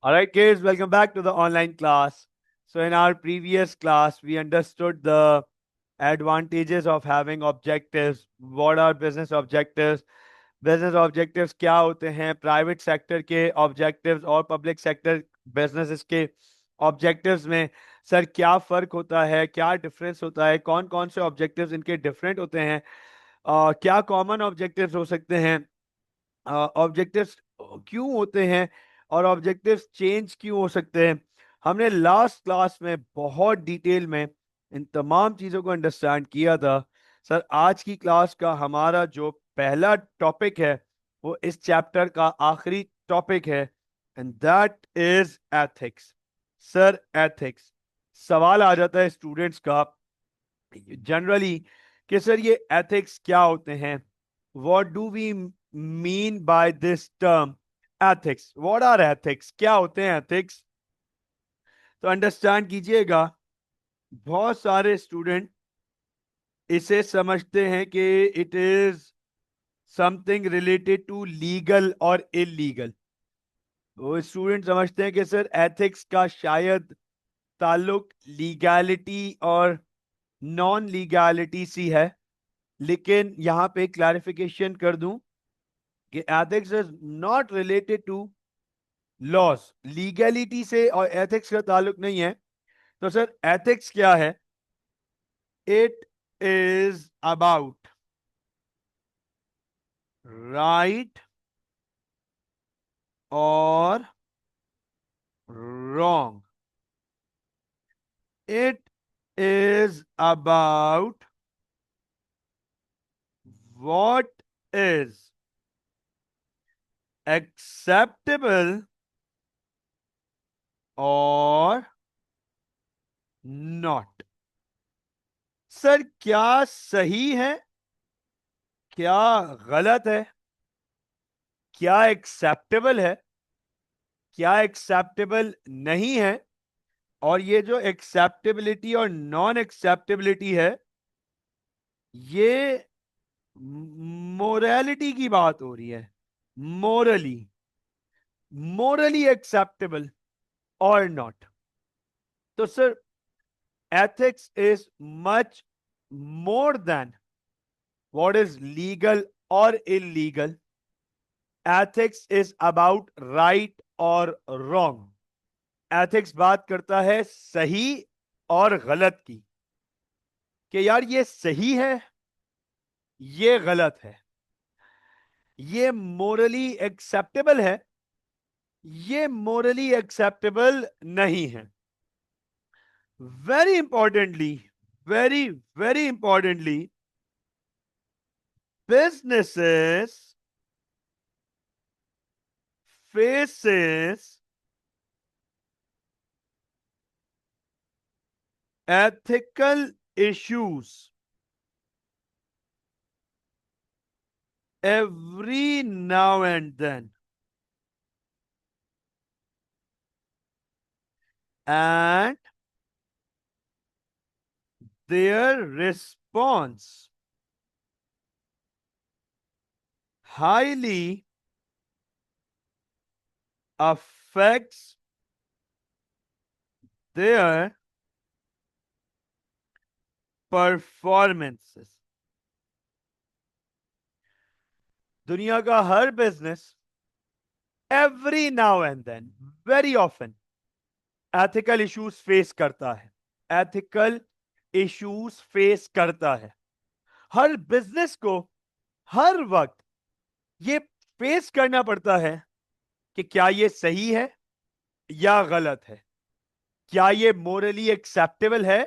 All right, kids, welcome back to the online class. So, in our previous class, we understood the advantages of having objectives. What are business objectives? Business objectives क्या होते हैं, private sector के objectives और public sector businesses के objectives में sir क्या फर्क होता है, क्या डिफरेंस होता है, कौन कौन से ऑब्जेक्टिव्स इनके डिफरेंट होते हैं, क्या कॉमन ऑब्जेक्टिव्स हो सकते हैं, ऑब्जेक्टिव्स क्यों होते हैं और ऑब्जेक्टिव्स चेंज क्यों हो सकते हैं। हमने लास्ट क्लास में बहुत डिटेल में इन तमाम चीज़ों को अंडरस्टैंड किया था। सर आज की क्लास का हमारा जो पहला टॉपिक है वो इस चैप्टर का आखिरी टॉपिक है, and that is ethics. Sir ethics, सवाल आ जाता है स्टूडेंट्स का जनरली कि सर ये एथिक्स क्या होते हैं, what do we mean by this term ethics, what are ethics, क्या होते हैं एथिक्स। तो अंडरस्टैंड कीजिएगा, बहुत सारे स्टूडेंट इसे समझते हैं कि it is something related to legal और इलीगल। वो स्टूडेंट समझते हैं कि सर एथिक्स का शायद ताल्लुक लीगैलिटी और नॉन लीगैलिटी सी है, लेकिन यहां पे क्लैरिफिकेशन कर दूं कि ethics is not related to laws, legality से और एथिक्स का ताल्लुक नहीं है। तो सर एथिक्स क्या है? इट इज अबाउट राइट और wrong. It is about what is acceptable or not. Sir क्या सही है, क्या गलत है, क्या एक्सेप्टेबल है, क्या एक्सेप्टेबल नहीं है, और ये जो एक्सेप्टेबिलिटी और नॉन एक्सेप्टेबिलिटी है ये मोरालिटी की बात हो रही है। मोरली, मोरली एक्सेप्टेबल और नॉट। तो sir ethics is much more than what is legal or illegal. Ethics is about right और wrong. Ethics बात करता है सही और गलत की, कि यार ये सही है, ये गलत है, ये मोरली एक्सेप्टेबल है, ये मोरली एक्सेप्टेबल नहीं है। Very importantly, very very importantly, businesses faces ethical issues every now and then, and their response highly affects their performances. दुनिया का हर business every now and then, very often ethical issues face करता है, ethical issues face करता है। हर business को हर वक्त ये फेस करना पड़ता है कि क्या ये सही है या गलत है, क्या ये मोरली एक्सेप्टेबल है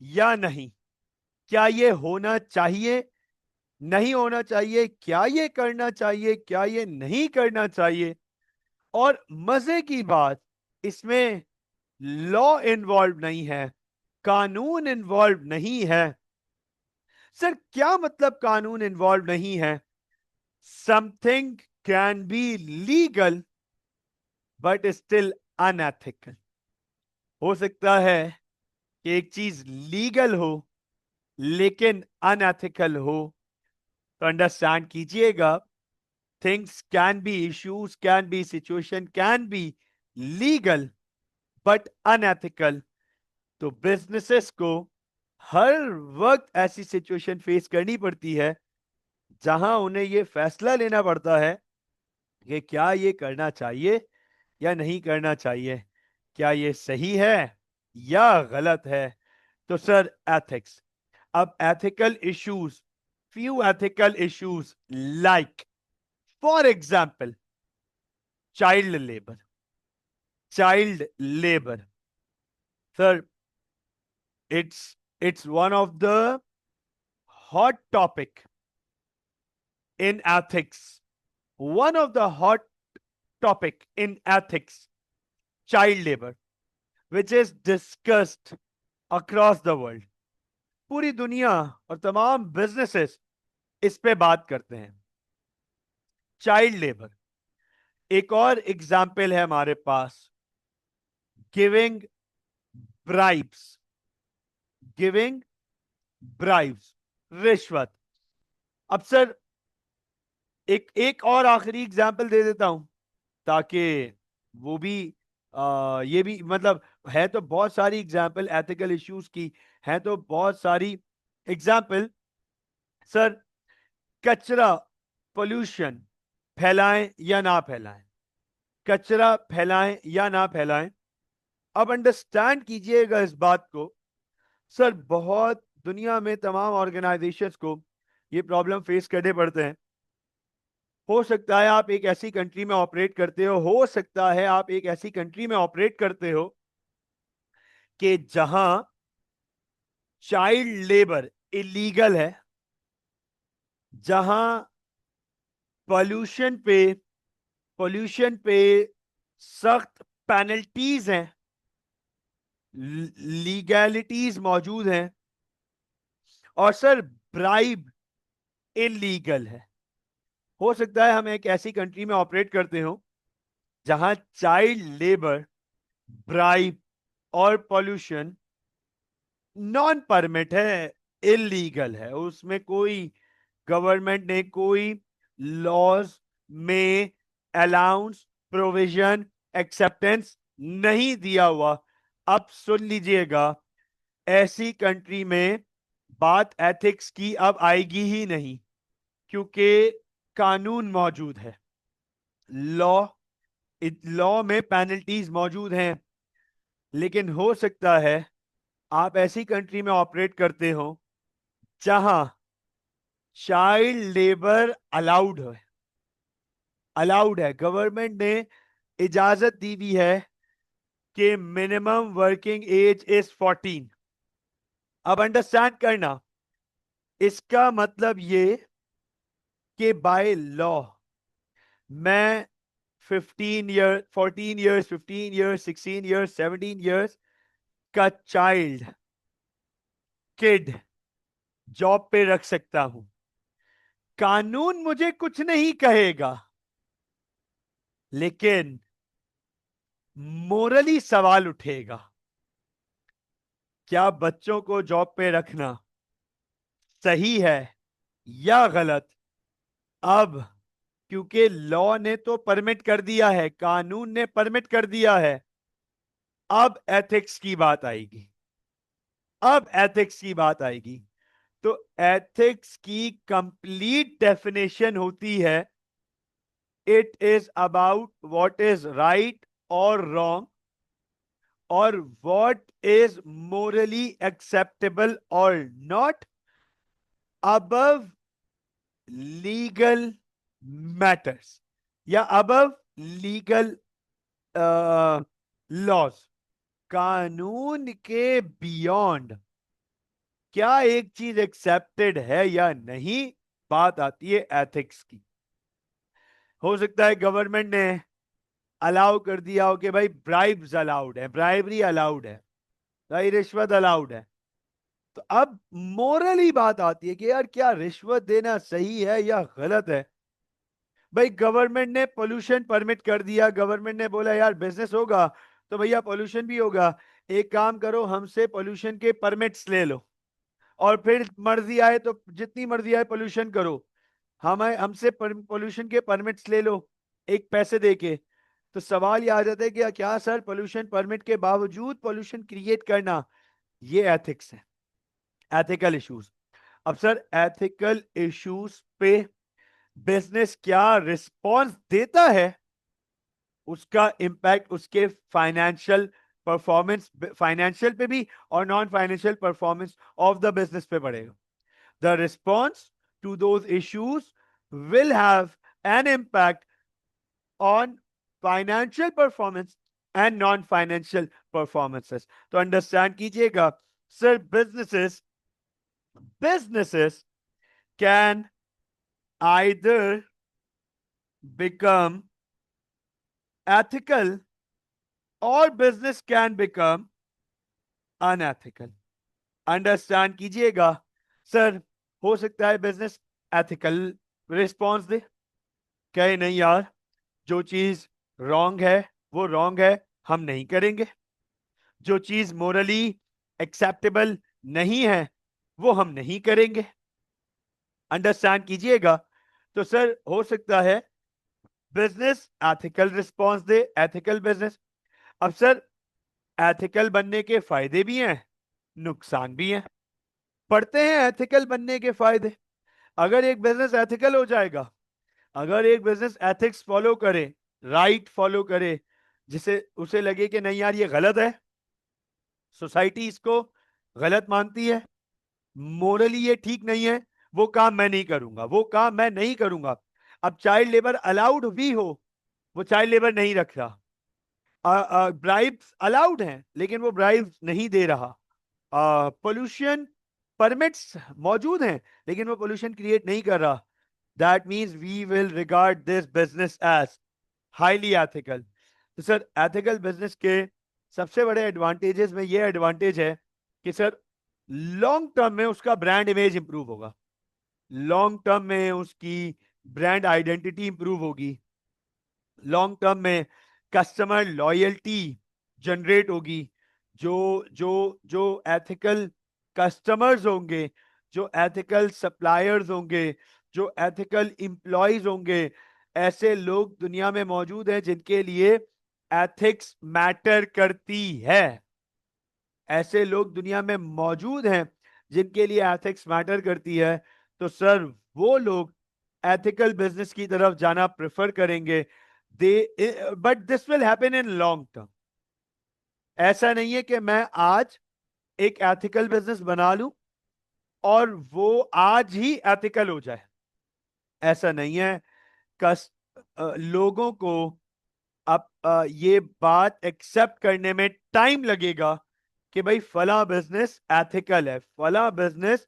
या नहीं, क्या ये होना चाहिए, नहीं होना चाहिए, क्या ये करना चाहिए, क्या ये नहीं करना चाहिए। और मजे की बात, इसमें लॉ इन्वॉल्व नहीं है, कानून इन्वॉल्व नहीं है। सर क्या मतलब कानून इन्वॉल्व नहीं है? Something can be legal but still unethical. हो सकता है कि एक चीज लीगल हो लेकिन अनएथिकल हो। तो अंडरस्टैंड कीजिएगा, things can be, issues can be, situation can be legal but unethical. तो बिजनेसेस को हर वक्त ऐसी सिचुएशन फेस करनी पड़ती है जहां उन्हें ये फैसला लेना पड़ता है कि क्या ये करना चाहिए या नहीं करना चाहिए, क्या ये सही है या गलत है। तो सर एथिक्स, अब ethical issues, few ethical issues like, for example, child labor. Child labor, sir, it's one of the hot topic in ethics. One of the hot topic in ethics, child labor, which is discussed across the world. पूरी दुनिया और तमाम businesses इस पे बात करते हैं। Child labour, एक और एग्जाम्पल है हमारे पास, गिविंग ब्राइब्स। गिविंग ब्राइब्स, रिश्वत। अब सर एक एक और आखिरी एग्जाम्पल दे देता हूं ताकि वो भी ये भी मतलब, है तो बहुत सारी एग्जाम्पल एथिकल इश्यूज की, है तो बहुत सारी एग्जाम्पल। सर कचरा, पोल्यूशन फैलाएं या ना फैलाएं, कचरा फैलाएं या ना फैलाएं। अब अंडरस्टैंड कीजिएगा इस बात को। सर बहुत दुनिया में तमाम ऑर्गेनाइजेशंस को ये प्रॉब्लम फेस करने पड़ते हैं। हो सकता है आप एक ऐसी कंट्री में ऑपरेट करते हो सकता है आप एक ऐसी कंट्री में ऑपरेट करते हो कि जहां चाइल्ड लेबर इलीगल है, जहां पॉल्यूशन पे पॉल्यूशन पे सख्त पेनल्टीज हैं, लीगैलिटीज मौजूद हैं, और सर ब्राइब इलीगल है। हो सकता है हम एक ऐसी कंट्री में ऑपरेट करते हो जहां चाइल्ड लेबर, ब्राइब और पॉल्यूशन नॉन परमिट है, इलीगल है, उसमें कोई गवर्नमेंट ने कोई लॉज में अलाउंस, प्रोविजन, एक्सेप्टेंस नहीं दिया हुआ। अब सुन लीजिएगा, ऐसी कंट्री में बात एथिक्स की अब आएगी ही नहीं, क्योंकि कानून मौजूद है, लॉ, लॉ में पेनल्टीज मौजूद हैं। लेकिन हो सकता है आप ऐसी कंट्री में ऑपरेट करते हो जहां चाइल्ड लेबर अलाउड है, गवर्नमेंट ने इजाजत दी हुई है कि मिनिमम वर्किंग एज इज 14। अब अंडरस्टैंड करना, इसका मतलब ये कि बाय लॉ मैं 15 year, 14 years, 15 years, 16 years, 17 years का चाइल्ड, किड जॉब पे रख सकता हूं। कानून मुझे कुछ नहीं कहेगा, लेकिन मोरली सवाल उठेगा, क्या बच्चों को जॉब पे रखना सही है या गलत। अब क्योंकि लॉ ने तो परमिट कर दिया है, कानून ने परमिट कर दिया है, अब एथिक्स की बात आएगी। अब एथिक्स की बात आएगी। तो एथिक्स की कंप्लीट डेफिनेशन होती है, it is about what is right और रॉन्ग, और व्हाट इज मोरली एक्सेप्टेबल और नॉट, अबव लीगल मैटर्स या अबव लीगल लॉज, कानून के बियॉन्ड क्या एक चीज एक्सेप्टेड है या नहीं, बात आती है एथिक्स की। हो सकता है गवर्नमेंट ने अलाउ कर दिया हो कि भाई ब्राइब्स अलाउड है, ब्राइबरी अलाउड है, भाई रिश्वत अलाउड है। तो अब मोरली बात आती है कि यार क्या रिश्वत देना सही है या गलत है। भाई गवर्नमेंट ने पोल्यूशन परमिट कर दिया, गवर्नमेंट ने बोला यार बिजनेस होगा तो भैया पोल्यूशन भी होगा, एक काम करो हमसे पोल्यूशन के परमिट्स ले लो, और फिर मर्जी आए तो जितनी मर्जी आए पोल्यूशन करो, हमें हमसे पोल्यूशन के परमिट्स ले लो एक पैसे देके। तो सवाल ये आ जाता है कि क्या सर पोल्यूशन परमिट के बावजूद पोल्यूशन क्रिएट करना ये एथिक्स है, एथिकल इश्यूज। अब सर एथिकल इश्यूज पे बिजनेस क्या रिस्पॉन्स देता है, उसका इंपैक्ट उसके फाइनेंशियल परफॉर्मेंस, फाइनेंशियल पे भी और non financial performance of the business पे पड़ेगा। The response to those issues will have an impact on financial performance and non financial performances. तो अंडरस्टैंड कीजिएगा sir, businesses can either become ethical or business can become unethical. Understand कीजिएगा sir, हो सकता है business ethical response दे, कहे नहीं यार जो चीज रॉन्ग है वो रॉन्ग है, हम नहीं करेंगे, जो चीज मोरली एक्सेप्टेबल नहीं है वो हम नहीं करेंगे। अंडरस्टैंड कीजिएगा। तो सर हो सकता है बिजनेस एथिकल रिस्पॉन्स दे, एथिकल बिजनेस। अब सर एथिकल बनने के फायदे भी हैं, नुकसान भी हैं। पढ़ते हैं एथिकल बनने के फायदे। अगर एक बिजनेस एथिकल हो जाएगा, अगर एक बिजनेस एथिक्स फॉलो करे, राइट फॉलो करे, जिसे उसे लगे कि नहीं यार ये गलत है, सोसाइटी इसको गलत मानती है, मोरली ये ठीक नहीं है, वो काम मैं नहीं करूंगा, वो काम मैं नहीं करूंगा। अब चाइल्ड लेबर अलाउड भी हो, वो चाइल्ड लेबर नहीं रख रहा, ब्राइब्स अलाउड हैं लेकिन वो ब्राइब्स नहीं दे रहा, पोल्यूशन परमिट्स मौजूद हैं लेकिन वो पोल्यूशन क्रिएट नहीं कर रहा, that means we will regard this business as highly ethical. तो सर एथिकल बिजनेस के सबसे बड़े एडवांटेजेस में ये एडवांटेज है कि सर लॉन्ग टर्म में उसका ब्रांड इमेज इंप्रूव होगा, लॉन्ग टर्म में उसकी ब्रांड आइडेंटिटी इंप्रूव होगी, लॉन्ग टर्म में कस्टमर लॉयल्टी जनरेट होगी। जो जो जो एथिकल कस्टमर्स होंगे, जो एथिकल सप्लायर्स होंगे, जो एथिकल इंप्लॉयज होंगे, ऐसे लोग दुनिया में मौजूद हैं जिनके लिए एथिक्स मैटर करती है। ऐसे लोग दुनिया में मौजूद हैं जिनके लिए एथिक्स मैटर करती है। तो सर वो लोग एथिकल बिजनेस की तरफ जाना प्रेफर करेंगे। They but this will happen in long term. ऐसा नहीं है कि मैं आज एक एथिकल बिजनेस बना लूं और वो आज ही एथिकल हो जाए, ऐसा नहीं है। लोगों को अब ये बात एक्सेप्ट करने में टाइम लगेगा कि भाई फला बिजनेस एथिकल है, फला बिजनेस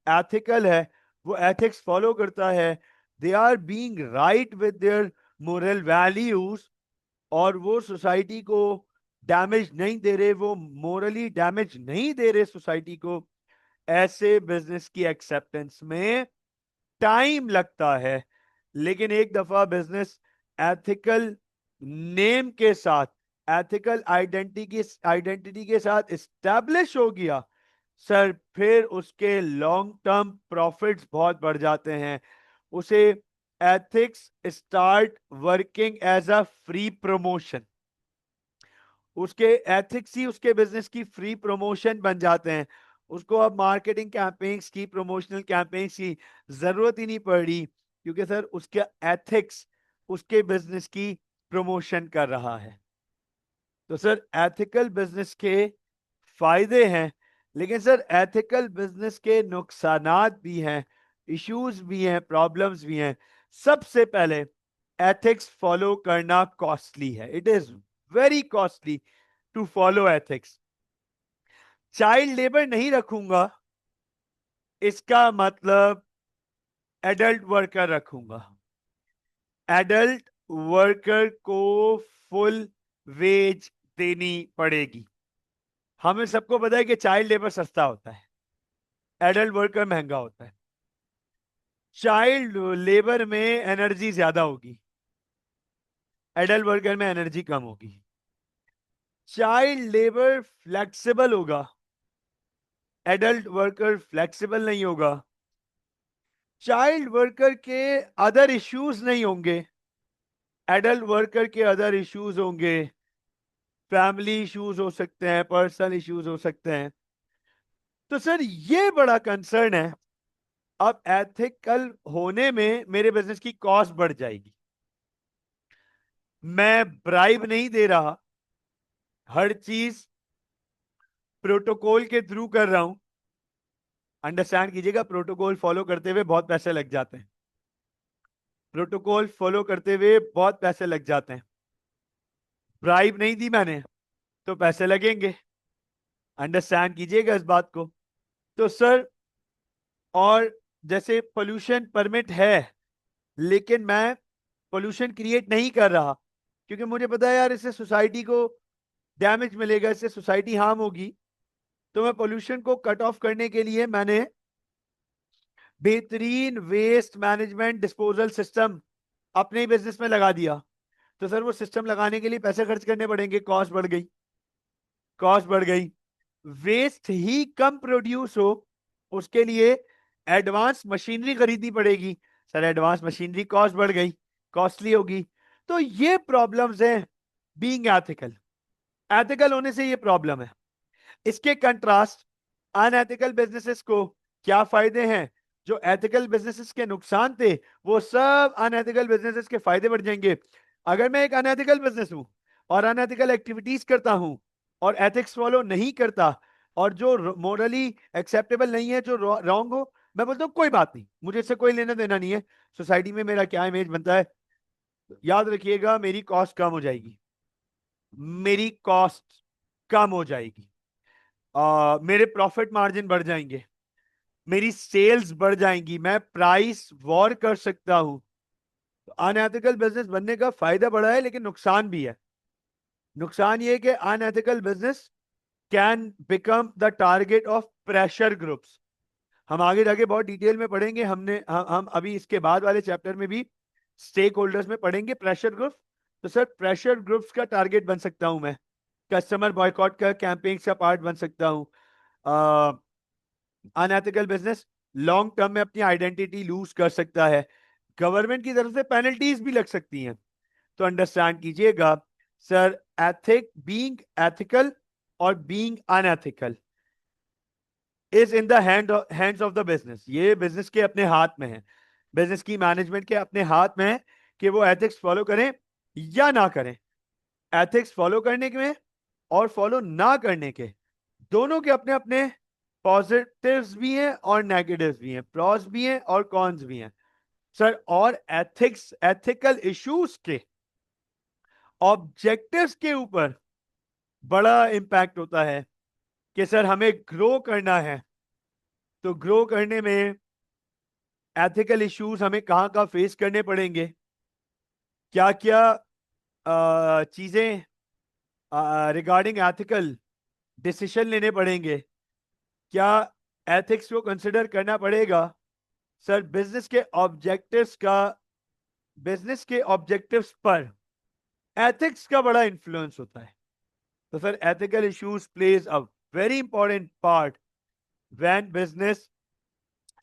एथिकल है, वो एथिक्स फॉलो करता है, they are being right with their moral values, और वो सोसाइटी को डैमेज नहीं दे रहे, वो मोरली डैमेज नहीं दे रहे सोसाइटी को। ऐसे बिजनेस की एक्सेप्टेंस में टाइम लगता है। लेकिन एक दफा बिजनेस एथिकल नेम के साथ, एथिकल आइडेंटिटी के साथ इस्टेब्लिश हो गया सर, फिर उसके लॉन्ग टर्म प्रॉफिट्स बहुत बढ़ जाते हैं। उसे ethics start working as a free promotion, उसके एथिक्स ही उसके बिजनेस की फ्री प्रमोशन बन जाते हैं। उसको अब मार्केटिंग कैंपेन्स की, प्रमोशनल कैंपेन्स की जरूरत ही नहीं पड़ रही, क्योंकि सर उसके एथिक्स उसके बिजनेस की प्रमोशन कर रहा है। तो सर एथिकल बिजनेस के फायदे हैं, लेकिन सर एथिकल बिजनेस के नुकसानात भी हैं, इश्यूज भी हैं, प्रॉब्लम्स भी हैं। सबसे पहले एथिक्स फॉलो करना कॉस्टली है, it is very costly to follow ethics. Child labour नहीं रखूंगा इसका मतलब एडल्ट वर्कर रखूंगा, एडल्ट वर्कर को फुल वेज देनी पड़ेगी। हमें सबको पता है कि चाइल्ड लेबर सस्ता होता है, एडल्ट वर्कर महंगा होता है। चाइल्ड लेबर में एनर्जी ज्यादा होगी, एडल्ट वर्कर में एनर्जी कम होगी। चाइल्ड लेबर फ्लेक्सिबल होगा, एडल्ट वर्कर फ्लेक्सिबल नहीं होगा। चाइल्ड वर्कर के अदर इश्यूज नहीं होंगे, एडल्ट वर्कर के अदर इश्यूज होंगे, फैमिली इश्यूज हो सकते हैं, पर्सनल इश्यूज हो सकते हैं। तो सर ये बड़ा कंसर्न है, अब एथिकल होने में मेरे बिजनेस की कॉस्ट बढ़ जाएगी। मैं ब्राइब नहीं दे रहा, हर चीज प्रोटोकॉल के थ्रू कर रहा हूं। अंडरस्टैंड कीजिएगा, प्रोटोकॉल फॉलो करते हुए बहुत पैसे लग जाते हैं, प्रोटोकॉल फॉलो करते हुए बहुत पैसे लग जाते हैं। ब्राइब नहीं दी मैंने तो पैसे लगेंगे, अंडरस्टैंड कीजिएगा इस बात को। तो सर, और जैसे पोल्यूशन परमिट है, लेकिन मैं पोल्यूशन क्रिएट नहीं कर रहा, क्योंकि मुझे पता है यार इससे सोसाइटी को डैमेज मिलेगा, इससे सोसाइटी हार्म होगी। तो मैं पोल्यूशन को कट ऑफ करने के लिए मैंने बेहतरीन वेस्ट मैनेजमेंट डिस्पोजल सिस्टम अपने ही बिजनेस में लगा दिया। तो सर वो सिस्टम लगाने के लिए पैसे खर्च करने पड़ेंगे, कॉस्ट बढ़ गई, कॉस्ट बढ़ गई। वेस्ट ही कम प्रोड्यूस हो उसके लिए एडवांस मशीनरी खरीदनी पड़ेगी। सर एडवांस मशीनरी कॉस्ट बढ़ गई, कॉस्टली होगी। तो ये प्रॉब्लम्स हैं बीइंग एथिकल। एथिकल होने से ये प्रॉब्लम है। इसके कंट्रास्ट अनएथिकल बिजनेसेस को क्या फायदे हैं? जो एथिकल बिजनेसेस के नुकसान थे वो सब अनएथिकल बिजनेसेस के फायदे बढ़ जाएंगे। अगर मैं एक अनएथिकल बिजनेस हूं और अनएथिकल एक्टिविटीज करता हूं और एथिक्स फॉलो नहीं करता, और जो मोरली एक्सेप्टेबल नहीं है, जो रॉन्ग हो, मैं बोलता हूं कोई बात नहीं, मुझे इससे कोई लेना देना नहीं है, सोसाइटी में मेरा क्या इमेज बनता है, याद रखिएगा मेरी कॉस्ट कम हो जाएगी, मेरी कॉस्ट कम हो जाएगी, मेरे प्रॉफिट मार्जिन बढ़ जाएंगे, मेरी सेल्स बढ़ जाएंगी, मैं प्राइस वॉर कर सकता हूं। तो अनएथिकल बिजनेस बनने का फायदा बड़ा है, लेकिन नुकसान भी है। नुकसान ये है कि unethical business can become the target of pressure groups. हम आगे जाके बहुत डिटेल में पढ़ेंगे, हम अभी इसके बाद वाले चैप्टर में भी स्टेक होल्डर्स में पढ़ेंगे प्रेशर ग्रुप्स। तो सर प्रेशर ग्रुप्स का टारगेट बन सकता हूं मैं, कस्टमर बॉयकॉट का कैंपेन्स का पार्ट बन सकता हूं। अनएथिकल बिजनेस लॉन्ग टर्म में अपनी आइडेंटिटी लूज कर सकता है, गवर्नमेंट की तरफ से पेनल्टीज भी लग सकती हैं। तो अंडरस्टैंड कीजिएगा सर, एथिक बीइंग एथिकल और being unethical is in the hands of the business. ये बिजनेस के अपने हाथ में है, बिजनेस की मैनेजमेंट के अपने हाथ में है कि वो एथिक्स फॉलो करें या ना करें। एथिक्स फॉलो करने के में और फॉलो ना करने के दोनों के अपने अपने पॉजिटिव्स भी हैं और नेगेटिव्स भी हैं, प्रॉस भी हैं और कॉन्स भी हैं सर। और एथिकल इश्यूज के ऑब्जेक्टिव्स के ऊपर बड़ा इंपैक्ट होता है कि सर हमें ग्रो करना है, तो ग्रो करने में एथिकल इश्यूज हमें कहां कहां फेस करने पड़ेंगे, क्या क्या चीजें रिगार्डिंग एथिकल डिसीजन लेने पड़ेंगे, क्या एथिक्स को कंसिडर करना पड़ेगा। सर बिजनेस के ऑब्जेक्टिव्स पर एथिक्स का बड़ा इंफ्लुएंस होता है। तो sir ethical issues plays a very important part when business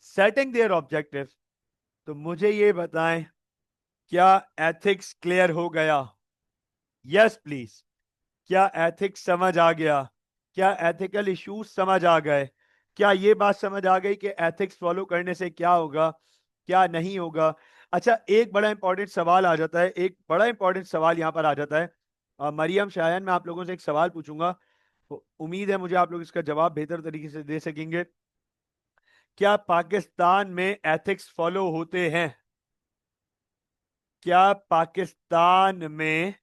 setting their objectives. तो मुझे ये बताएं, क्या एथिक्स क्लियर हो गया? Yes please. क्या एथिक्स समझ आ गया? क्या एथिकल इश्यूज समझ आ गए? क्या ये बात समझ आ गई कि एथिक्स फॉलो करने से क्या होगा, क्या नहीं होगा? अच्छा, एक बड़ा इंपॉर्टेंट सवाल आ जाता है, एक बड़ा इंपॉर्टेंट सवाल यहां पर आ जाता है। मरियम शायन, मैं आप लोगों से एक सवाल पूछूंगा, तो उम्मीद है मुझे आप लोग इसका जवाब बेहतर तरीके से दे सकेंगे। क्या पाकिस्तान में एथिक्स फॉलो होते हैं? क्या पाकिस्तान में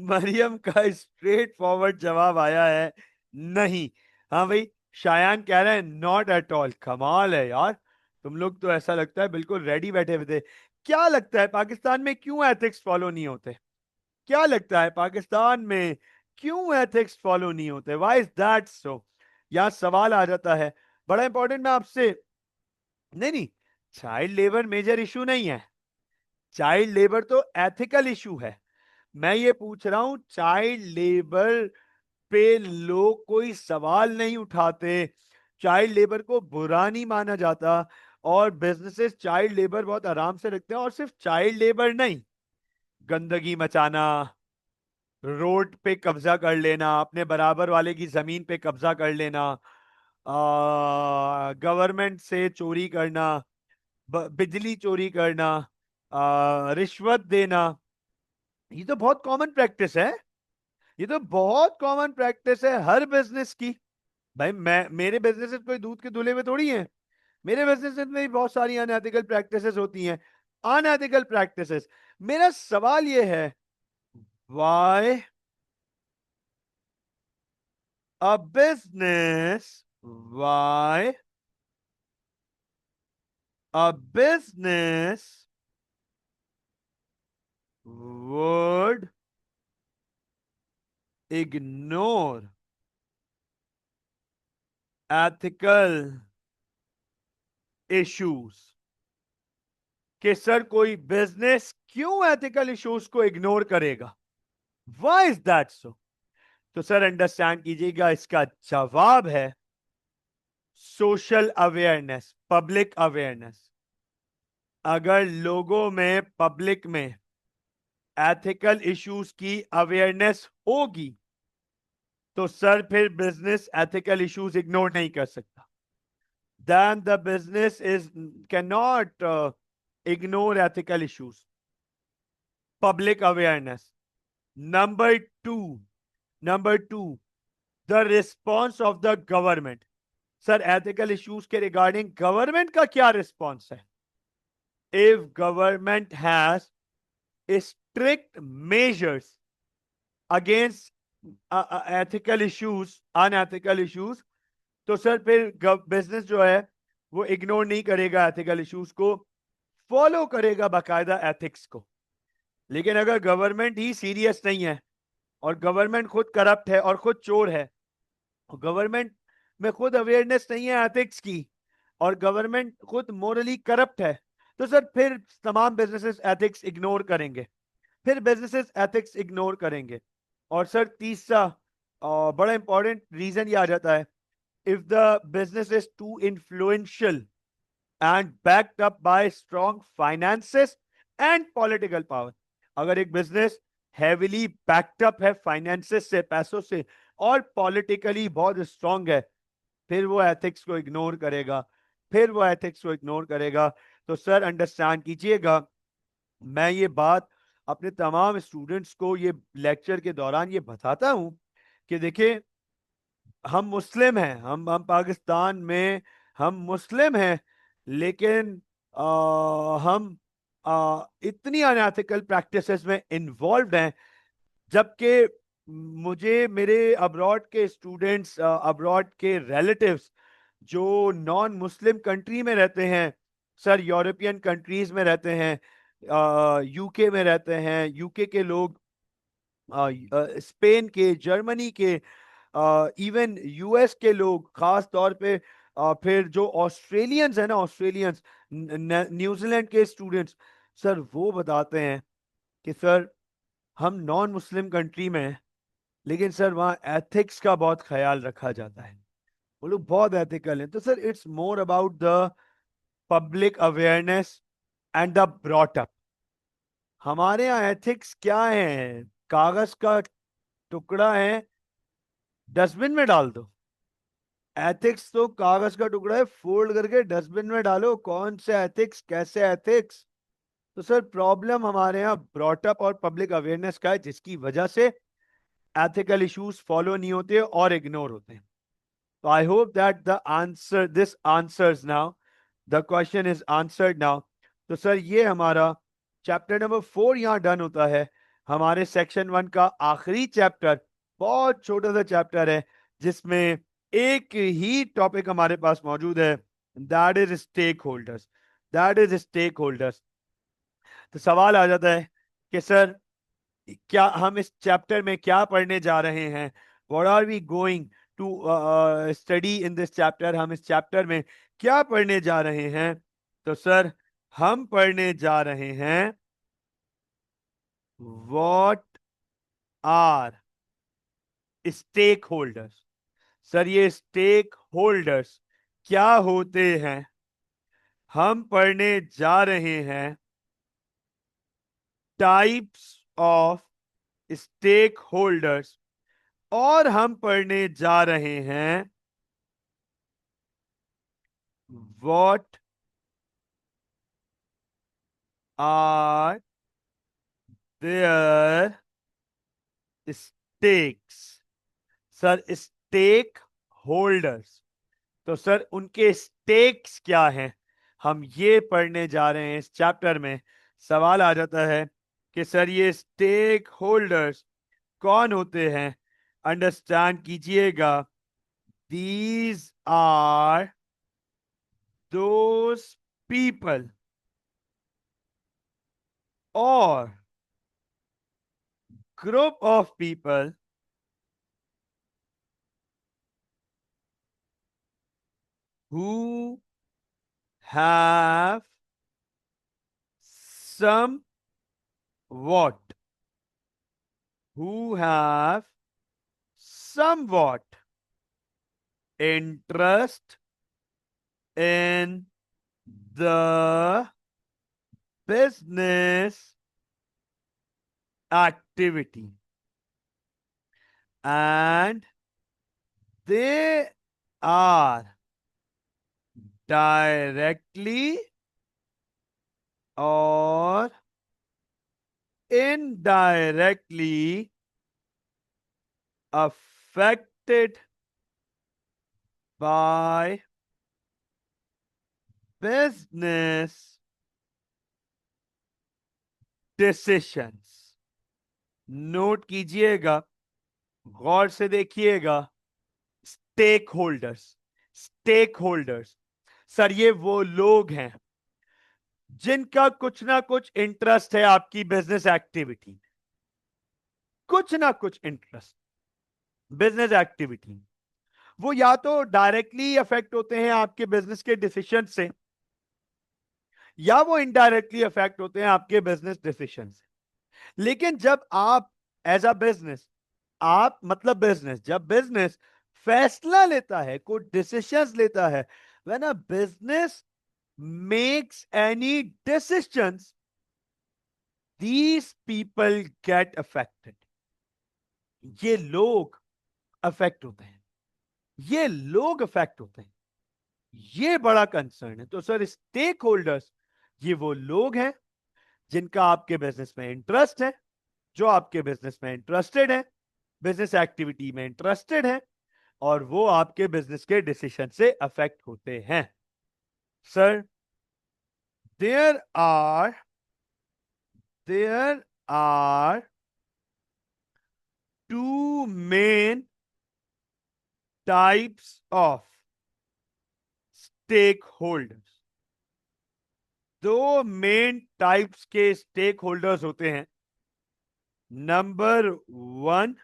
मरियम का स्ट्रेट फॉरवर्ड जवाब आया है, नहीं। हाँ भाई, शायान कह रहे हैं नॉट एट ऑल। कमाल है यार, तुम लोग तो ऐसा लगता है बिल्कुल रेडी बैठे हुए थे। क्या लगता है पाकिस्तान में क्यों एथिक्स फॉलो नहीं होते? क्या लगता है पाकिस्तान में क्यों एथिक्स फॉलो नहीं होते? व्हाई इज दैट सो? यहां सवाल आ जाता है, बड़ा इंपॉर्टेंट। मैं आपसे, नहीं नहीं, चाइल्ड लेबर मेजर इशू नहीं है, चाइल्ड लेबर तो एथिकल इशू है। मैं ये पूछ रहा हूं, चाइल्ड लेबर पे लोग कोई सवाल नहीं उठाते, चाइल्ड लेबर को बुरा नहीं माना जाता, और बिजनेसेस चाइल्ड लेबर बहुत आराम से रखते हैं, और सिर्फ चाइल्ड लेबर नहीं, गंदगी मचाना, रोड पे कब्जा कर लेना, अपने बराबर वाले की जमीन पे कब्जा कर लेना, गवर्नमेंट से चोरी करना, बिजली चोरी करना, रिश्वत देना, ये तो बहुत कॉमन प्रैक्टिस है। ये तो बहुत कॉमन प्रैक्टिस है हर बिजनेस की। भाई मैं, मेरे बिजनेस कोई दूध के धुले में थोड़ी है। मेरे बिजनेस में भी बहुत सारी अनएथिकल प्रैक्टिसेस होती हैं, अनएथिकल प्रैक्टिसेस। मेरा सवाल ये है, why a business, why a business would ignore ethical issues? कि सर कोई बिजनेस क्यों एथिकल इश्यूज को इग्नोर करेगा? Why is that so? तो सर अंडरस्टैंड कीजिएगा, इसका जवाब है सोशल अवेयरनेस, पब्लिक अवेयरनेस। अगर लोगों में, पब्लिक में एथिकल इश्यूज की अवेयरनेस होगी, तो सर फिर बिजनेस एथिकल इश्यूज इग्नोर नहीं कर सकता। Then the business is can not ignore ethical issues. Public awareness. Number two, number two, the response of the government. Sir ethical issues के regarding government का क्या response है? If government has strict measures against ethical issues, unethical issues, तो sir फिर business जो है वो ignore नहीं करेगा एथिकल इश्यूज को, फॉलो करेगा बाकायदा एथिक्स को। लेकिन अगर गवर्नमेंट ही सीरियस नहीं है, और गवर्नमेंट खुद करप्ट है और खुद चोर है, और गवर्नमेंट में खुद अवेयरनेस नहीं है एथिक्स की, और गवर्नमेंट खुद मोरली करप्ट है, तो सर फिर तमाम बिजनेसेस एथिक्स इग्नोर करेंगे, फिर बिजनेसेस एथिक्स इग्नोर करेंगे। और सर तीसरा बड़ा इंपॉर्टेंट रीजन ये आ जाता है, if the business is too influential and backed up by strong finances and political power। अगर एक बिजनेस हैविली बैक्ड अप है फाइनेंसेस से, पैसों से, और पॉलिटिकली बहुत स्ट्रांग है, फिर वो एथिक्स को इग्नोर करेगा, फिर वो एथिक्स को इग्नोर करेगा। तो सर अंडरस्टैंड कीजिएगा, मैं ये बात अपने तमाम स्टूडेंट्स को ये लेक्चर के दौरान ये बताता हूं कि देखिए, हम मुस्लिम हैं, हम पाकिस्तान में हम मुस्लिम हैं, लेकिन हम इतनी अनएथिकल प्रैक्टिसेस में इन्वॉल्व हैं, जबकि मुझे मेरे अब्रॉड के स्टूडेंट्स, अब्रॉड के रिलेटिव्स जो नॉन मुस्लिम कंट्री में रहते हैं, सर यूरोपियन कंट्रीज में रहते हैं, यूके में रहते हैं, यूके के लोग, स्पेन के, जर्मनी के, इवन यूएस के लोग, खास तौर पे फिर जो ऑस्ट्रेलियंस है ना, ऑस्ट्रेलियंस, न्यूजीलैंड के स्टूडेंट्स, सर वो बताते हैं कि सर हम नॉन मुस्लिम कंट्री में हैं, लेकिन सर वहाँ एथिक्स का बहुत ख्याल रखा जाता है, वो लोग बहुत एथिकल हैं। तो sir it's more about the public awareness and the brought up. हमारे यहाँ एथिक्स क्या है? कागज का टुकड़ा है, डस्टबिन में डाल दो। एथिक्स तो कागज का टुकड़ा है, फोल्ड करके डस्टबिन में डालो। कौन से एथिक्स, कैसे एथिक्स? तो सर प्रॉब्लम हमारे यहाँ ब्रॉटअप और पब्लिक अवेयरनेस का है, जिसकी वजह से एथिकल इश्यूज फॉलो नहीं होते और इग्नोर होते हैं। तो I hope that the answer, this answers now, the question is answered now. तो सर ये हमारा चैप्टर नंबर 4 यहाँ डन होता है। हमारे सेक्शन 1 का आखिरी चैप्टर, बहुत छोटा सा चैप्टर है, जिसमें एक ही टॉपिक हमारे पास मौजूद है, that is stakeholders, that is stakeholders. तो सवाल आ जाता है कि सर क्या हम इस चैप्टर में क्या पढ़ने जा रहे हैं? What are we going to study in this chapter? हम इस चैप्टर में क्या पढ़ने जा रहे हैं? तो सर हम पढ़ने जा रहे हैं, what are stakeholders. Sir ये स्टेक होल्डर्स क्या होते हैं? हम पढ़ने जा रहे हैं टाइप्स ऑफ स्टेक होल्डर्स, और हम पढ़ने जा रहे हैं what are their stakes. Sir stakeholders, तो सर उनके स्टेक्स क्या हैं, हम ये पढ़ने जा रहे हैं इस चैप्टर में। सवाल आ जाता है कि सर ये स्टेक होल्डर्स कौन होते हैं। अंडरस्टैंड कीजिएगा, दीज आर दोज पीपल और group of people who have some what who have somewhat interest in the business activity, and they are directly or indirectly affected by business decisions। Note कीजिएगा, गौर से देखिएगा, stakeholders. Stakeholders sir ये वो लोग हैं जिनका कुछ ना कुछ इंटरेस्ट है आपकी बिजनेस एक्टिविटी में, कुछ ना कुछ इंटरेस्ट बिजनेस एक्टिविटी में। वो या तो डायरेक्टली अफेक्ट होते हैं आपके बिजनेस के डिसीजन से, या वो इनडायरेक्टली अफेक्ट होते हैं आपके बिजनेस डिसीजन से। लेकिन जब आप एज अ बिजनेस, आप मतलब बिजनेस, जब बिजनेस फैसला लेता है, कोई डिसीजंस लेता है, when a business makes any decisions, these people get affected. ये लोग अफेक्ट होते हैं, ये लोग अफेक्ट होते हैं, ये बड़ा कंसर्न है। तो सर स्टेक होल्डर्स ये वो लोग हैं जिनका आपके बिजनेस में इंटरेस्ट है, जो आपके बिजनेस में इंटरेस्टेड है, बिजनेस एक्टिविटी में इंटरेस्टेड है, और वो आपके बिजनेस के डिसीजन से अफेक्ट होते हैं। Sir there are two main types of stakeholders. दो मेन टाइप्स के स्टेक होल्डर्स होते हैं। Number one,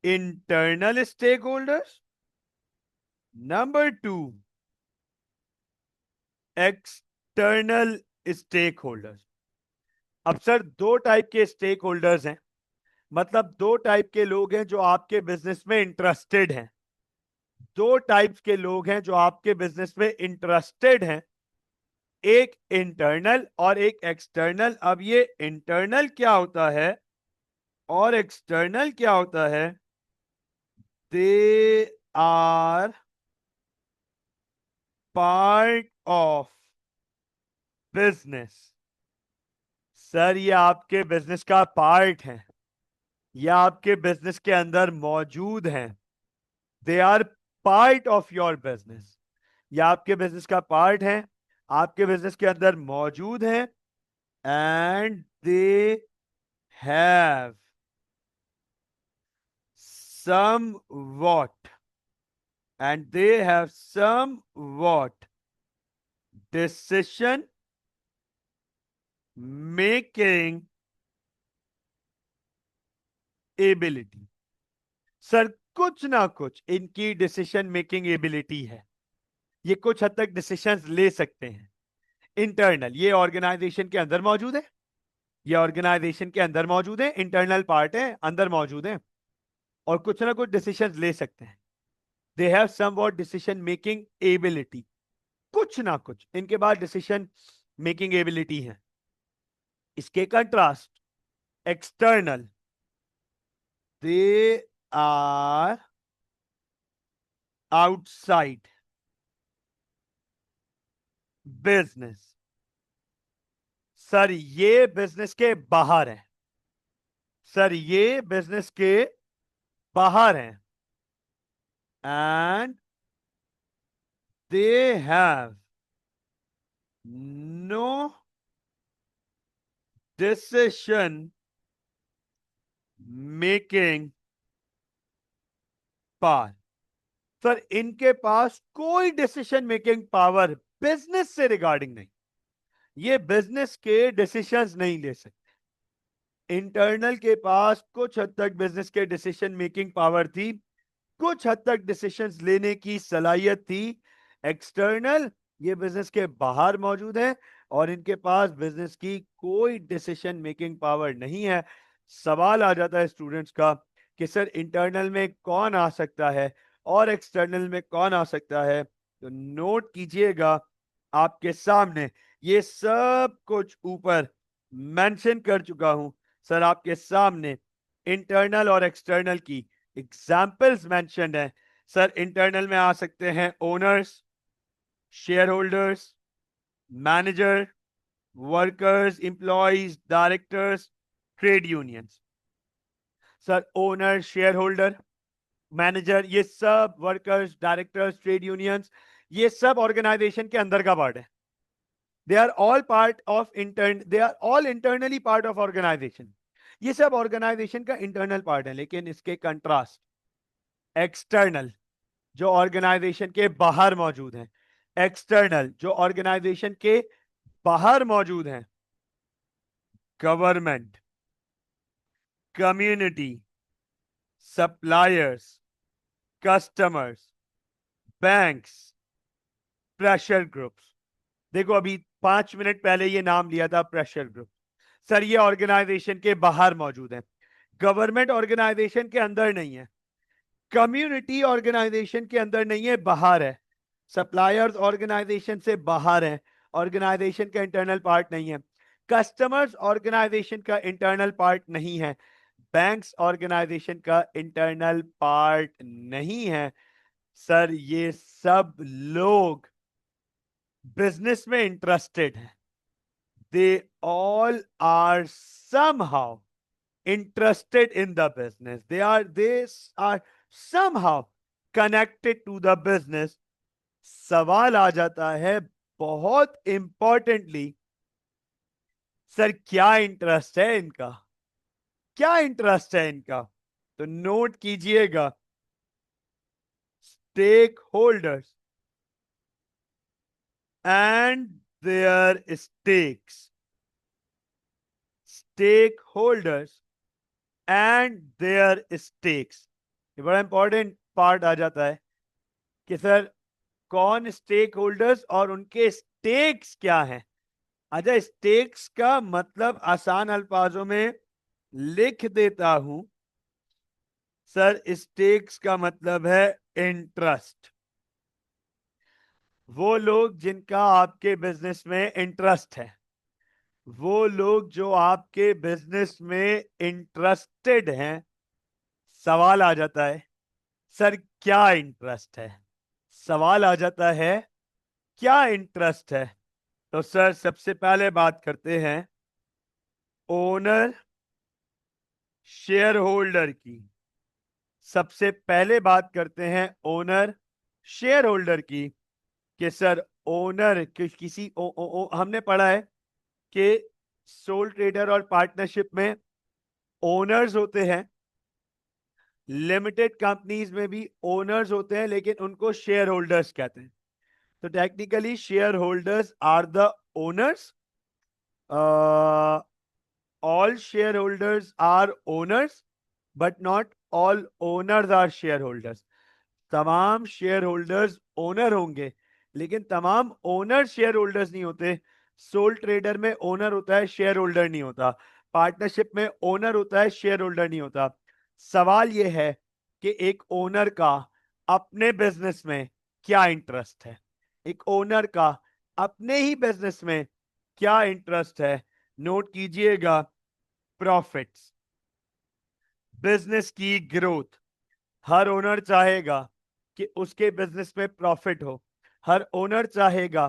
internal stakeholders. Number two, external stakeholders. अब सर दो टाइप के स्टेक होल्डर्स हैं, मतलब दो टाइप के लोग हैं जो आपके बिजनेस में इंटरेस्टेड हैं। दो टाइप्स के लोग हैं जो आपके बिजनेस में इंटरेस्टेड हैं, एक इंटरनल और एक एक्सटर्नल। अब ये इंटरनल क्या होता है और एक्सटर्नल क्या होता है? They are part of business. Sir ये आपके बिजनेस का पार्ट है, ये आपके बिजनेस के अंदर मौजूद हैं। They are part of your business, ये आपके बिजनेस का पार्ट है, आपके बिजनेस के अंदर मौजूद है। And they have somewhat and they have somewhat decision making ability. Sir कुछ ना कुछ इनकी डिसीजन मेकिंग एबिलिटी है, ये कुछ हद तक डिसीजंस ले सकते हैं। इंटरनल ये ऑर्गेनाइजेशन के अंदर मौजूद है, ये ऑर्गेनाइजेशन के अंदर मौजूद है, इंटरनल पार्ट है, अंदर मौजूद है, और कुछ ना कुछ डिसीजंस ले सकते हैं। They have somewhat decision making ability, कुछ ना कुछ इनके पास डिसीजन मेकिंग एबिलिटी है। इसके contrast external, they are outside business. Sir ये बिजनेस के बाहर है, सर ये बिजनेस के बाहर हैं, and they have no decision making power. Sir इनके पास कोई डिसीजन मेकिंग पावर बिजनेस से रिगार्डिंग नहीं, ये बिजनेस के डिसीजंस नहीं ले सकते। इंटरनल के पास कुछ हद तक बिजनेस के डिसीजन मेकिंग पावर थी, कुछ हद तक डिसीजंस लेने की सलाहियत थी। एक्सटर्नल, ये बिजनेस के बाहर मौजूद है और इनके पास बिजनेस की कोई डिसीजन मेकिंग पावर नहीं है। सवाल आ जाता है स्टूडेंट्स का कि सर इंटरनल में कौन आ सकता है और एक्सटर्नल में कौन आ सकता है। तो नोट कीजिएगा, आपके सामने ये सब कुछ ऊपर मेंशन कर चुका हूं। सर आपके सामने इंटरनल और एक्सटर्नल की एग्जाम्पल्स मेंशन्ड है। सर इंटरनल में आ सकते हैं owners, share holders, manager, workers, employees, directors, trade unions. Sir owner, share holder, manager, ये सब वर्कर्स, डायरेक्टर्स, ट्रेड यूनियंस, ये सब ऑर्गेनाइजेशन के अंदर का पार्ट है। They are all part of they are all internally part of organisation. ये सब ऑर्गेनाइजेशन का इंटरनल पार्ट है। लेकिन इसके कंट्रास्ट एक्सटर्नल, जो ऑर्गेनाइजेशन के बाहर मौजूद हैं, एक्सटर्नल जो ऑर्गेनाइजेशन के बाहर मौजूद हैं, government, community, suppliers, customers, banks, pressure groups. देखो अभी 5 मिनट पहले ये नाम लिया था, प्रेशर ग्रुप। सर ये ऑर्गेनाइजेशन के बाहर मौजूद है, गवर्नमेंट ऑर्गेनाइजेशन के अंदर नहीं है, कम्युनिटी ऑर्गेनाइजेशन के अंदर नहीं है, बाहर है, सप्लायर्स ऑर्गेनाइजेशन से बाहर है, ऑर्गेनाइजेशन का इंटरनल पार्ट नहीं है, कस्टमर्स ऑर्गेनाइजेशन का इंटरनल पार्ट नहीं है, बैंक्स ऑर्गेनाइजेशन का इंटरनल पार्ट नहीं है। सर ये सब लोग बिजनेस में इंटरेस्टेड हैं, they all are somehow interested in the business, they are somehow connected to the business। सवाल आ जाता है बहुत इंपॉर्टेंटली, सर क्या इंटरेस्ट है इनका, क्या इंटरेस्ट है इनका। तो नोट कीजिएगा, stakeholders and their stakes, stakeholders and their stakes. ये बड़ा इंपॉर्टेंट पार्ट आ जाता है कि सर कौन स्टेक होल्डर्स और उनके स्टेक्स क्या हैं। अच्छा, स्टेक्स का मतलब आसान अल्फाजों में लिख देता हूं। सर स्टेक्स का मतलब है इंटरेस्ट। वो लोग जिनका आपके बिजनेस में इंटरेस्ट है, वो लोग जो आपके बिजनेस में इंटरेस्टेड हैं। सवाल आ जाता है सर क्या इंटरेस्ट है, सवाल आ जाता है क्या इंटरेस्ट है। तो सर सबसे पहले बात करते हैं ओनर शेयर होल्डर की। सबसे पहले बात करते हैं ओनर शेयर होल्डर की कि सर ओनर किसी हमने पढ़ा है कि सोल ट्रेडर और पार्टनरशिप में ओनर्स होते हैं, लिमिटेड कंपनीज में भी ओनर्स होते हैं, लेकिन उनको शेयर होल्डर्स कहते हैं। तो technically shareholders are the owners, all shareholders are owners but not all owners are shareholders। तमाम शेयर होल्डर्स ओनर होंगे लेकिन तमाम ओनर शेयर होल्डर्स नहीं होते। सोल ट्रेडर में ओनर होता है, शेयर होल्डर नहीं होता। पार्टनरशिप में ओनर होता है, शेयर होल्डर नहीं होता। सवाल यह है कि एक ओनर का अपने बिजनेस में क्या इंटरेस्ट है, एक ओनर का अपने ही बिजनेस में क्या इंटरेस्ट है, नोट कीजिएगा, प्रॉफिट्स, बिजनेस की ग्रोथ। हर ओनर चाहेगा कि उसके बिजनेस में प्रॉफिट हो, हर ओनर चाहेगा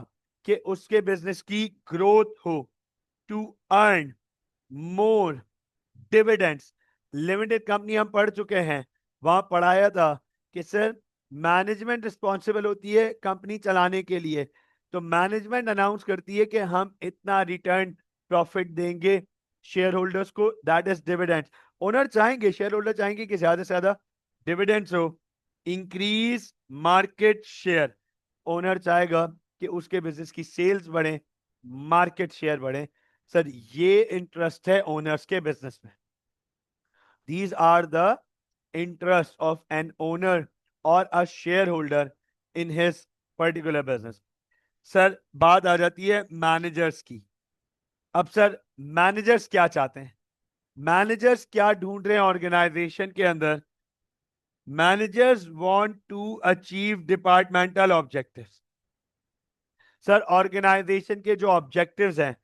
कि उसके बिजनेस की ग्रोथ हो, to earn more dividends. Limited company हम पढ़ चुके हैं, वहां पढ़ाया था कि सर मैनेजमेंट रिस्पॉन्सिबल होती है कंपनी चलाने के लिए, तो मैनेजमेंट अनाउंस करती है कि हम इतना रिटर्न प्रॉफिट देंगे शेयर होल्डर्स को, दैट इज डिविडेंड्स। ओनर चाहेंगे, शेयर होल्डर चाहेंगे कि ज्यादा से ज्यादा डिविडेंड्स हो। इंक्रीज मार्केट शेयर, ओनर चाहेगा कि उसके बिजनेस की सेल्स बढ़े, मार्केट शेयर बढ़े। सर ये इंटरेस्ट है ओनर्स के बिजनेस में। These are the interests of an owner or a shareholder in his particular business. Sir बात आ जाती है मैनेजर्स की। अब सर मैनेजर्स क्या चाहते हैं, मैनेजर्स क्या ढूंढ रहे हैं ऑर्गेनाइजेशन के अंदर? Managers want to achieve departmental objectives. Sir organisation के जो ऑब्जेक्टिव्स हैं,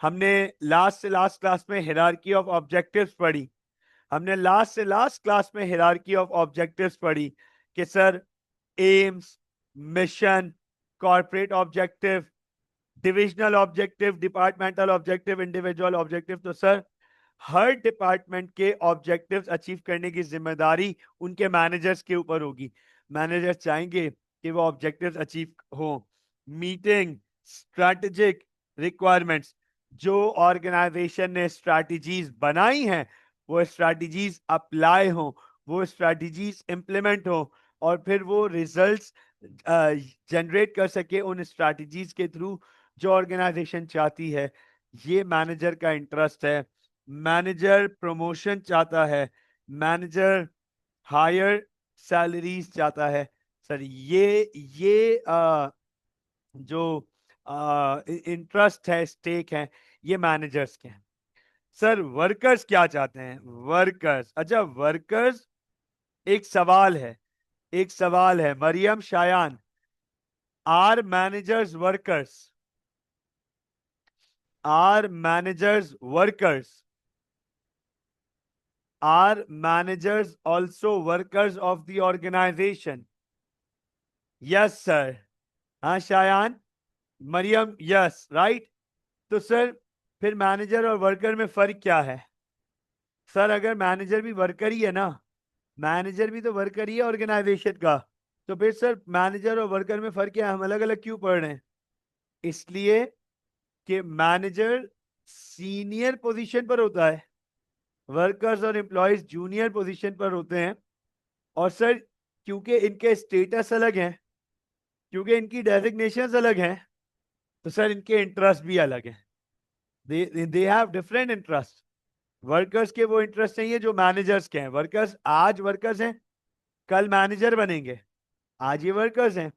हमने लास्ट से लास्ट क्लास में हिरार्की ऑफ ऑब्जेक्टिव्स पढ़ी, हमने लास्ट से लास्ट क्लास में हिरार्की ऑफ ऑब्जेक्टिव्स पढ़ी कि sir aims, mission, corporate objective, divisional objective, departmental objective, individual objective. तो सर हर डिपार्टमेंट के ऑब्जेक्टिव्स अचीव करने की जिम्मेदारी उनके मैनेजर्स के ऊपर होगी। मैनेजर्स चाहेंगे कि वो ऑब्जेक्टिव्स अचीव हो, मीटिंग स्ट्रैटेजिक रिक्वायरमेंट्स, जो ऑर्गेनाइजेशन ने स्ट्रैटेजीज बनाई हैं वो स्ट्रैटेजीज अप्लाई हो, वो स्ट्रैटेजीज इंप्लीमेंट हो, और फिर वो रिजल्ट्स जनरेट कर सके उन स्ट्रैटेजीज के थ्रू जो ऑर्गेनाइजेशन चाहती है। ये मैनेजर का इंटरेस्ट है। मैनेजर प्रमोशन चाहता है, मैनेजर हायर सैलरीज चाहता है। सर ये जो इंटरेस्ट है, स्टेक है, ये मैनेजर्स के हैं। सर वर्कर्स क्या चाहते हैं? वर्कर्स, अच्छा वर्कर्स, एक सवाल है, एक सवाल है Maryam Shayan, are managers workers? Are managers workers? Are managers also workers of the organisation? Yes sir. हाँ शायान, मरियम, यस राइट। तो सर फिर मैनेजर और वर्कर में फर्क क्या है? सर अगर मैनेजर भी वर्कर ही है ना, मैनेजर भी तो वर्कर ही है ऑर्गेनाइजेशन का, तो फिर सर मैनेजर और वर्कर में फर्क क्या है? हम अलग अलग क्यों पढ़ रहे हैं? इसलिए कि मैनेजर सीनियर पोजीशन पर होता है, वर्कर्स और एम्प्लॉयज जूनियर पोजीशन पर होते हैं। और सर क्योंकि इनके स्टेटस अलग हैं, क्योंकि इनकी डेजिग्नेशंस अलग हैं, तो सर इनके इंटरेस्ट भी अलग हैं। They have different interest. Workers के वो इंटरेस्ट नहीं है जो मैनेजर्स के हैं। वर्कर्स आज वर्कर्स हैं, कल मैनेजर बनेंगे। आज ये वर्कर्स हैं,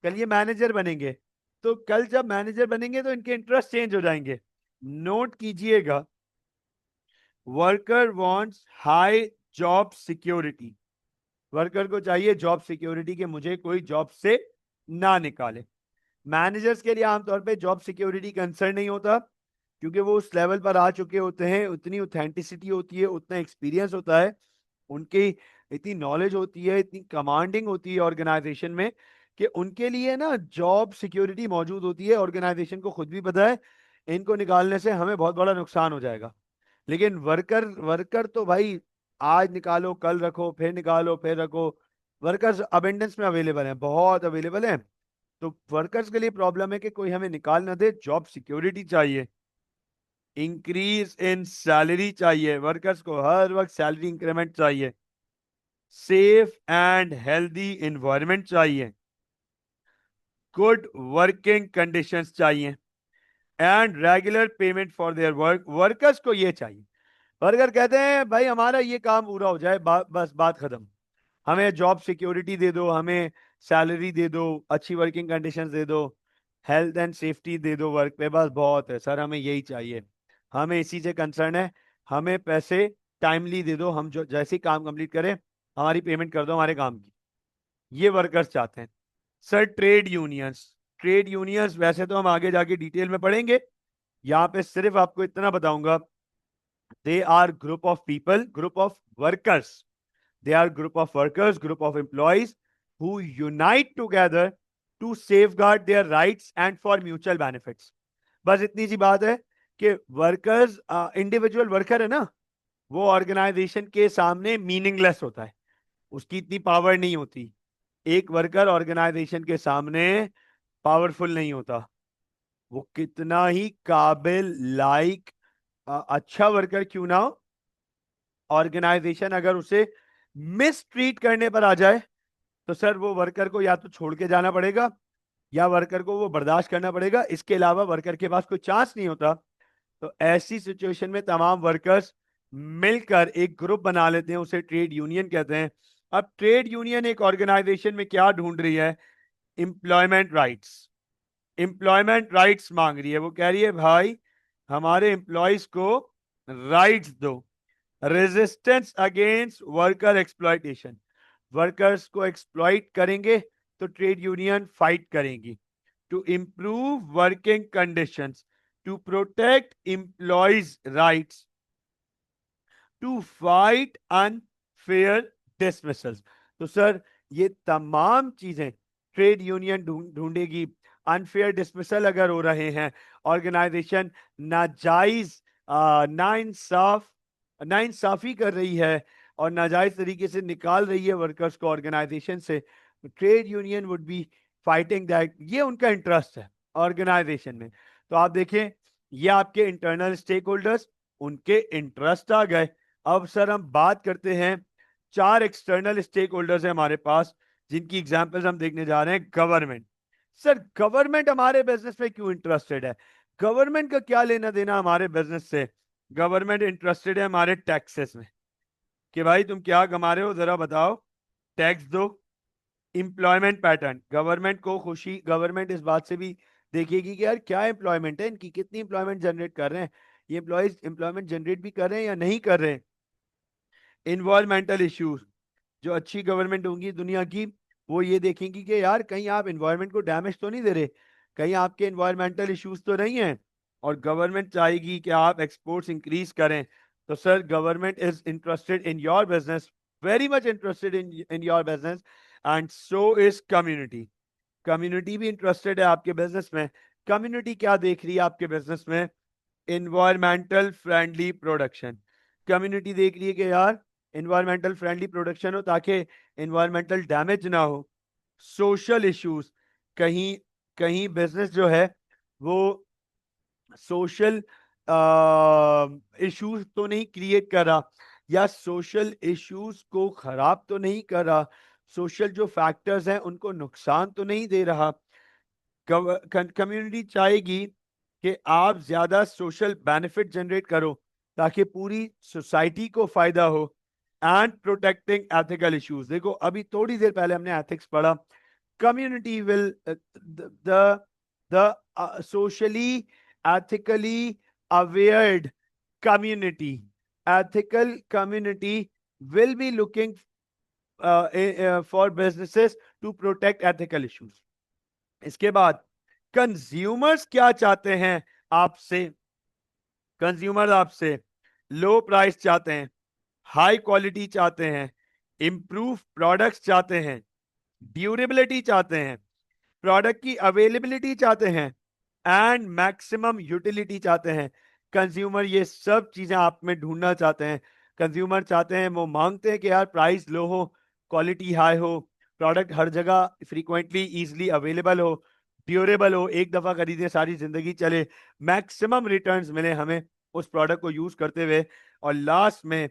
कल ये मैनेजर बनेंगे। तो कल जब मैनेजर बनेंगे तो इनके इंटरेस्ट चेंज हो जाएंगे। नोट कीजिएगा, worker wants high job security. Worker को चाहिए जॉब सिक्योरिटी कि मुझे कोई जॉब से ना निकाले। मैनेजर्स के लिए आमतौर पे जॉब सिक्योरिटी कंसर्न नहीं होता, क्योंकि वो उस लेवल पर आ चुके होते हैं, उतनी ऑथेंटिसिटी होती है, उतना एक्सपीरियंस होता है, उनकी इतनी नॉलेज होती है, इतनी कमांडिंग होती है ऑर्गेनाइजेशन में, कि उनके लिए ना जॉब सिक्योरिटी मौजूद होती है। ऑर्गेनाइजेशन को खुद भी पता है इनको निकालने से हमें बहुत बड़ा नुकसान हो जाएगा। लेकिन वर्कर वर्कर तो भाई आज निकालो, कल रखो, फिर निकालो, फिर रखो। वर्कर्स अबेंडेंस में अवेलेबल हैं, बहुत अवेलेबल हैं। तो वर्कर्स के लिए प्रॉब्लम है कि कोई हमें निकाल ना दे, जॉब सिक्योरिटी चाहिए, इंक्रीज इन सैलरी चाहिए, वर्कर्स को हर वक्त सैलरी इंक्रीमेंट चाहिए, सेफ एंड हेल्दी इन्वायरमेंट चाहिए, गुड वर्किंग कंडीशंस चाहिए, and regular payment for their work. Workers को ये चाहिए। वर्कर कहते हैं भाई हमारा ये काम पूरा हो जाए, बस बात खत्म, हमें जॉब सिक्योरिटी दे दो, हमें सैलरी दे दो, अच्छी वर्किंग कंडीशंस दे दो, हेल्थ एंड सेफ्टी दे दो वर्क पे, बस बहुत है सर, हमें यही चाहिए, हमें इसी से कंसर्न है, हमें पैसे टाइमली दे दो, हम जो जैसे ही काम कंप्लीट करें हमारी पेमेंट कर दो हमारे काम की। ये वर्कर्स चाहते हैं। Sir trade unions, trade unions वैसे तो हम आगे जाके डिटेल में पढ़ेंगे, यहाँ पे सिर्फ आपको इतना बताऊंगा, they are group of people, group of workers, they are group of workers, group of employees who unite together to safeguard their rights and for mutual benefits. बस इतनी सी बात है कि वर्कर्स, इंडिविजुअल वर्कर है ना, वो ऑर्गेनाइजेशन के सामने मीनिंगलेस होता है, उसकी इतनी पावर नहीं होती। एक वर्कर ऑर्गेनाइजेशन के सामने पावरफुल नहीं होता, वो कितना ही काबिल, लाइक, अच्छा वर्कर क्यों ना हो, ऑर्गेनाइजेशन अगर उसे मिसट्रीट करने पर आ जाए तो सर वो वर्कर को या तो छोड़ के जाना पड़ेगा या वर्कर को वो बर्दाश्त करना पड़ेगा, इसके अलावा वर्कर के पास कोई चांस नहीं होता। तो ऐसी सिचुएशन में तमाम वर्कर्स मिलकर एक ग्रुप बना लेते हैं, उसे ट्रेड यूनियन कहते हैं। अब ट्रेड यूनियन एक ऑर्गेनाइजेशन में क्या ढूंढ रही है? Employment rights. एम्प्लॉयमेंट राइट्स मांग रही है, वो कह रही है भाई हमारे एम्प्लॉयज को राइट्स दो। Resistance against worker exploitation, workers को एक्सप्लॉइट करेंगे तो ट्रेड यूनियन फाइट करेंगी। To improve working conditions, to protect employees rights, to fight unfair dismissals. तो सर ये तमाम चीजें ट्रेड यूनियन ढूंढेगी। अनफेयर डिसमिसल अगर हो रहे हैं, ऑर्गेनाइजेशन नाजायज, नाइंसाफ, नाइंसाफी कर रही है और नाजायज तरीके से निकाल रही है वर्कर्स को ऑर्गेनाइजेशन से, trade union would be fighting that. ये उनका इंटरेस्ट है ऑर्गेनाइजेशन में। तो आप देखें, ये आपके इंटरनल स्टेक होल्डर्स, उनके इंटरेस्ट आ गए। अब सर हम बात करते हैं, चार एक्सटर्नल स्टेक होल्डर्स हैं हमारे पास जिनकी एग्जांपल्स हम देखने जा रहे हैं। गवर्नमेंट। सर गवर्नमेंट हमारे बिजनेस में क्यों इंटरेस्टेड है? गवर्नमेंट का क्या लेना देना हमारे बिजनेस से? गवर्नमेंट इंटरेस्टेड है हमारे टैक्सेस में कि भाई तुम क्या कमा रहे हो जरा बताओ, टैक्स दो। एम्प्लॉयमेंट पैटर्न, गवर्नमेंट को खुशी, गवर्नमेंट इस बात से भी देखेगी कि यार क्या एम्प्लॉयमेंट है इनकी, कितनी एम्प्लॉयमेंट जनरेट कर रहे हैं ये एम्प्लॉयज, एम्प्लॉयमेंट जनरेट भी कर रहे हैं या नहीं कर रहे हैं। इन्वायरमेंटल इश्यूज, जो अच्छी गवर्नमेंट होंगी दुनिया की, वो ये देखेंगी कि यार कहीं आप इन्वायरमेंट को डैमेज तो नहीं दे रहे, कहीं आपके इन्वायरमेंटल इश्यूज तो नहीं है, और गवर्नमेंट चाहेगी कि आप एक्सपोर्ट्स इंक्रीज करें। तो sir government is interested in your business, very much interested in your business, and so is community. Community भी इंटरेस्टेड है आपके बिजनेस में। कम्युनिटी क्या देख रही है आपके बिजनेस में? Environmental friendly production. कम्युनिटी देख रही है कि यार इन्वायरमेंटल फ्रेंडली प्रोडक्शन हो ताकि इन्वायरमेंटल डैमेज ना हो। सोशल इश्यूज, कहीं कहीं बिजनेस जो है वो सोशल इश्यूज तो नहीं क्रिएट कर रहा, या सोशल इश्यूज को खराब तो नहीं कर रहा, सोशल जो फैक्टर्स हैं उनको नुकसान तो नहीं दे रहा। कम्युनिटी चाहेगी कि आप ज्यादा सोशल बेनिफिट जनरेट करो ताकि पूरी सोसाइटी को फायदा हो। एंड प्रोटेक्टिंग एथिकल इश्यूज, देखो अभी थोड़ी देर पहले हमने एथिक्स पढ़ा। Community will the socially ethically awared community, ethical community will be looking for businesses to protect ethical issues. इसके बाद कंज्यूमर्स क्या चाहते हैं आपसे? कंज्यूमर आपसे लो प्राइस चाहते हैं, हाई क्वालिटी चाहते हैं, इंप्रूव प्रोडक्ट्स चाहते हैं, ड्यूरेबिलिटी चाहते हैं, प्रोडक्ट की अवेलेबिलिटी चाहते हैं, एंड मैक्सिमम यूटिलिटी चाहते हैं। कंज्यूमर ये सब चीजें आप में ढूंढना चाहते हैं। कंज्यूमर चाहते हैं, वो मांगते हैं कि यार प्राइस लो हो, क्वालिटी हाई हो, प्रोडक्ट हर जगह फ्रीक्वेंटली इजीली अवेलेबल हो, ड्यूरेबल हो, एक दफा खरीदे सारी जिंदगी चले, मैक्सिमम रिटर्न्स मिले हमें उस प्रोडक्ट को यूज करते हुए। और लास्ट में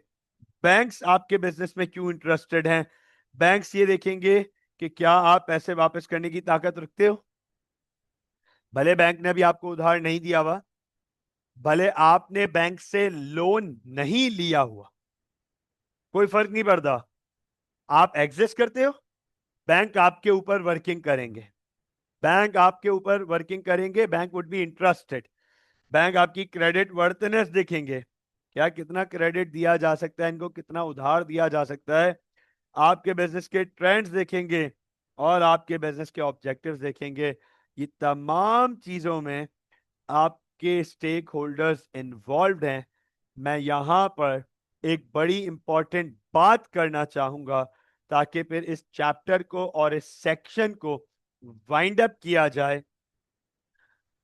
बैंक्स आपके बिजनेस में क्यों इंटरेस्टेड हैं? बैंक्स ये देखेंगे कि क्या आप पैसे वापस करने की ताकत रखते हो। भले बैंक ने अभी आपको उधार नहीं दिया हुआ, भले आपने बैंक से लोन नहीं लिया हुआ, कोई फर्क नहीं पड़ता, आप एग्जिस्ट करते हो, बैंक आपके ऊपर वर्किंग करेंगे, बैंक आपके ऊपर वर्किंग करेंगे, bank would be interested. Bank आपकी क्रेडिट वर्थनेस देखेंगे, क्या कितना क्रेडिट दिया जा सकता है इनको, कितना उधार दिया जा सकता है, आपके बिजनेस के ट्रेंड्स देखेंगे और आपके बिजनेस के ऑब्जेक्टिव्स देखेंगे। ये तमाम चीजों में आपके स्टेक होल्डर्स इन्वॉल्व हैं। मैं यहां पर एक बड़ी इंपॉर्टेंट बात करना चाहूंगा ताकि फिर इस चैप्टर को और इस सेक्शन को वाइंड अप किया जाए।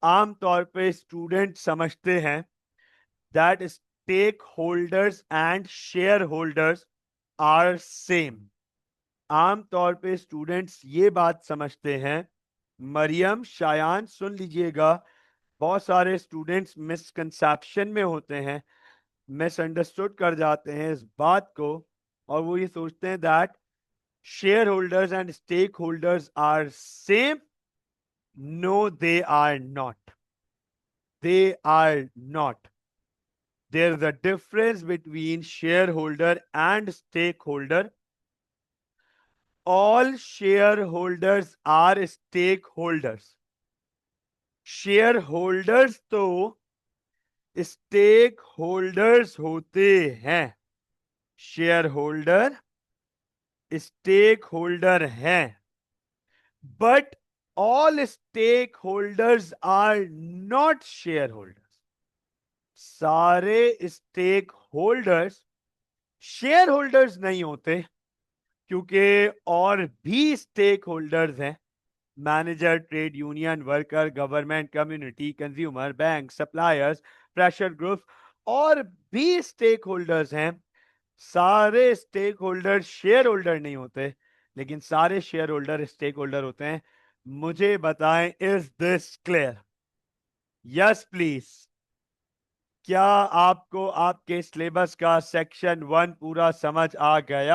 आमतौर पे स्टूडेंट समझते हैं that stakeholders and shareholders are same. आमतौर पे स्टूडेंट्स ये बात समझते हैं, मरियम शायान सुन लीजिएगा, बहुत सारे स्टूडेंट्स मिसकंसेप्शन में होते हैं, मिसअंडरस्टूड कर जाते हैं इस बात को, और वो ये सोचते हैं that shareholders and stakeholders are same. No, they are not. They are not. There is a difference between shareholder and stakeholder. All shareholders are stakeholders. Shareholders तो stakeholders होते हैं। Shareholder stakeholder हैं, but all stakeholders are not shareholders. सारे stake holders share holders नहीं होते, क्योंकि और भी स्टेक होल्डर्स हैं, manager, trade union, worker, government, community, consumer, bank, suppliers, pressure groups, और भी स्टेक होल्डर्स हैं। सारे स्टेक होल्डर शेयर होल्डर नहीं होते, लेकिन सारे शेयर होल्डर स्टेक होल्डर होते हैं। मुझे बताएं, is this clear? Yes please. क्या आपको आपके सिलेबस का सेक्शन 1 पूरा समझ आ गया?